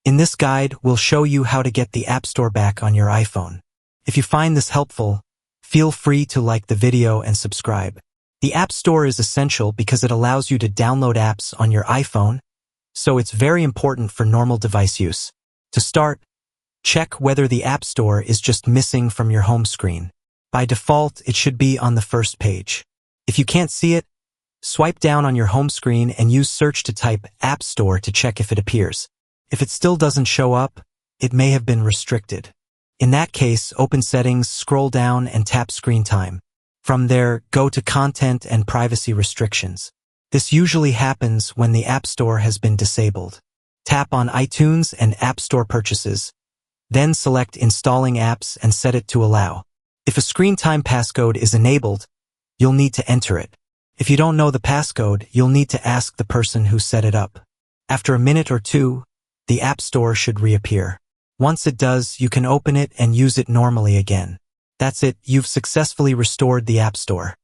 In this guide, we'll show you how to get the App Store back on your iPhone. If you find this helpful, feel free to like the video and subscribe. The App Store is essential because it allows you to download apps on your iPhone, so it's very important for normal device use. To start, check whether the App Store is just missing from your home screen. By default, it should be on the first page. If you can't see it, swipe down on your home screen and use search to type App Store to check if it appears. If it still doesn't show up, it may have been restricted. In that case, open Settings, scroll down and tap Screen Time. From there, go to Content and Privacy Restrictions. This usually happens when the App Store has been disabled. Tap on iTunes and App Store Purchases. Then select Installing Apps and set it to Allow. If a Screen Time passcode is enabled, you'll need to enter it. If you don't know the passcode, you'll need to ask the person who set it up. After a minute or two, the App Store should reappear. Once it does, you can open it and use it normally again. That's it, you've successfully restored the App Store.